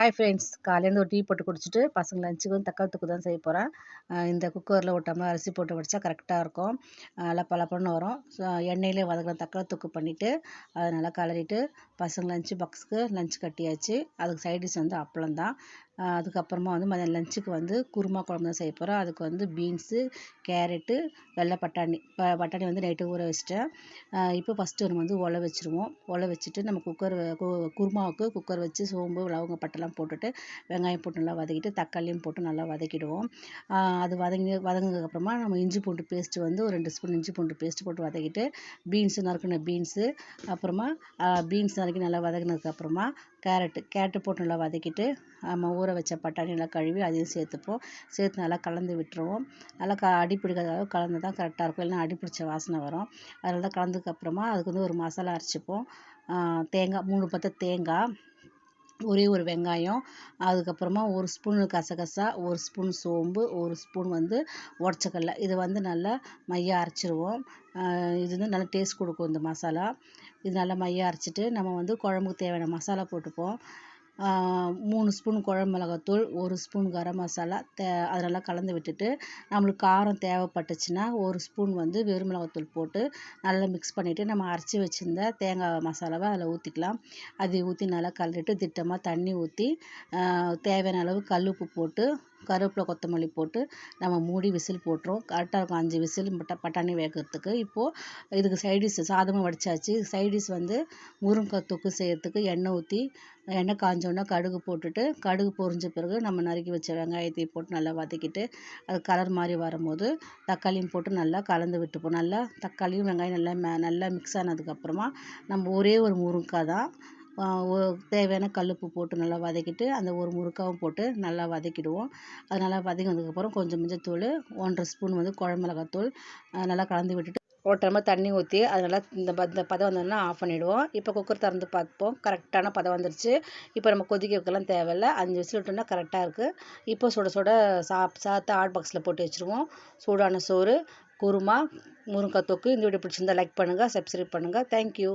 Hi friends, காலையிலேருந்து ஒரு tea போட்டு குடிச்சிட்டு பசங்க லஞ்சுக்கு தக்காளி தொக்கு தான் செய்ய போகிறேன். இந்த குக்கரில் ஒரு டம்ளர் அரிசி போட்டு வடித்தா கரெக்டாக இருக்கும். நல்லா பளபளன்னு வரும். ஸோ எண்ணெயிலே வதக்கிற தக்காளி தொக்கு பண்ணிவிட்டு அதை நல்லா கலரிட்டு பசங்க லஞ்சு பாக்ஸுக்கு லஞ்ச் கட்டியாச்சு. அதுக்கு சைட் டிஷ் வந்து அப்பளம் தான். அதுக்கப்புறமா வந்து மதியம் லஞ்சுக்கு வந்து குருமா குழம்பு தான் செய்ய போகிறோம். அதுக்கு வந்து பீன்ஸு, கேரட்டு, வெள்ளை பட்டாணி பட்டாணி வந்து நைட்டு ஊற வச்சிட்டேன். இப்போ ஃபஸ்ட்டு நம்ம வந்து உல வச்சுருவோம். உல வச்சுட்டு நம்ம குருமாவுக்கு குக்கர் வச்சு சோம்பு லவங்க பட்டைலாம் போட்டுட்டு வெங்காயம் போட்டு நல்லா வதக்கிட்டு தக்காளியும் போட்டு நல்லா வதக்கிடுவோம். அது வதங்கினதுக்கப்புறமா நம்ம இஞ்சி பூண்டு பேஸ்ட்டு வந்து ஒரு 2 ஸ்பூன் இஞ்சி பூண்டு பேஸ்ட்டு போட்டு வதக்கிட்டு பீன்ஸு நறுக்கின பீன்ஸு அப்புறமா பீன்ஸ் நறுக்கி நல்லா வதக்கினதுக்கப்புறமா கேரட்டு போட்டு நல்லா வதக்கிட்டு நம்ம ஊற வச்ச பட்டாணி நல்லா கழுவி அதையும் சேர்த்து நல்லா கலந்து விட்டுருவோம். நல்லா அடி பிடிக்காத அளவு கலந்து தான் கரெக்டாக இருக்கும், இல்லைன்னா அடி பிடிச்ச வாசனை வரும். அதனால தான் கலந்ததுக்கப்புறமா அதுக்கு வந்து ஒரு மசாலா அரைச்சிப்போம். தேங்காய் 3 பத்த தேங்காய், ஒரே ஒரு வெங்காயம், அதுக்கப்புறமா ஒரு ஸ்பூன் கசகசா, ஒரு ஸ்பூன் சோம்பு, ஒரு ஸ்பூன் வந்து உடச்சக்கடலை, இது வந்து நல்லா மையாக அரைச்சிருவோம். இது வந்து நல்லா டேஸ்ட் கொடுக்கும் இந்த மசாலா. இது நல்லா மையாக அரைச்சிட்டு நம்ம வந்து குழம்புக்கு தேவையான மசாலா போட்டுப்போம். 3 ஸ்பூன் குழம்பு மிளகாத்தூள், 1 ஸ்பூன் கரம் மசாலா அதை நல்லா கலந்து விட்டுட்டு நம்மளுக்கு காரம் தேவைப்பட்டுச்சுன்னா 1 ஸ்பூன் வந்து வெறும் மிளகாத்தூள் போட்டு நல்லா மிக்ஸ் பண்ணிவிட்டு நம்ம அரைச்சி வச்சுருந்த தேங்காய் மசாலாவை அதில் ஊற்றிக்கலாம். அதை ஊற்றி நல்லா கலரிட்டு திட்டமாக தண்ணி ஊற்றி தேவையான அளவு கல் உப்பு போட்டு கருவேப்பிலை கொத்தமல்லி போட்டு நம்ம மூடி விசில் போட்டுரும். கரெக்டாக இருக்கும் 5 விசில் பட்டாணி வேகிறதுக்கு. இப்போது இதுக்கு சைடிஷ் சாதமும் வடித்தாச்சு. சைடிஷ் வந்து முருங்கைக்காய் தொக்கு செய்கிறதுக்கு எண்ணெய் காஞ்சோன்னா கடுகு போட்டுட்டு கடுகு பொரிஞ்ச பிறகு நம்ம நறுக்கி வச்ச வெங்காயத்தையும் போட்டு நல்லா வதக்கிட்டு அது கலர் மாதிரி வரும்போது தக்காளியும் போட்டு நல்லா கலந்து விட்டுப்போம். நல்லா தக்காளியும் வெங்காயம் நல்லா மிக்ஸ் ஆனதுக்கப்புறமா நம்ம ஒரே ஒரு முருங்கைக்காய் தான் தேவையான கல்லுப்பு போட்டு நல்லா வதக்கிட்டு அந்த ஒரு முருங்காவும் போட்டு நல்லா வதக்கிடுவோம். அது நல்லா வதங்கினதுக்கப்புறம் கொஞ்சம் மஞ்சத்தூள், 1 1/2 ஸ்பூன் வந்து குழம்பு மிளகாத்தூள் நல்லா கலந்து விட்டுட்டு ஒரு டம்ளர் தண்ணி ஊற்றி அது நல்லா இந்த பதம் வந்தோன்னா ஆஃப் பண்ணிவிடுவோம். இப்போ குக்கர் திறந்து பார்ப்போம். கரெக்டான பதம் வந்துருச்சு. இப்போ நம்ம கொதிக்க வைக்கலாம் தேவையில்ல. 5 விசில் விட்டோம்னா கரெக்டாக இருக்குது. இப்போ சுட சுட சாதத்தை ஹாட் பாக்ஸில் போட்டு வச்சுருவோம். சூடான சோறு, குருமா, முருங்கைக்காய் தொக்கு. இந்த வீடியோ பிடிச்சிருந்தா லைக் பண்ணுங்கள், சப்ஸ்கிரைப் பண்ணுங்கள். தேங்க்யூ.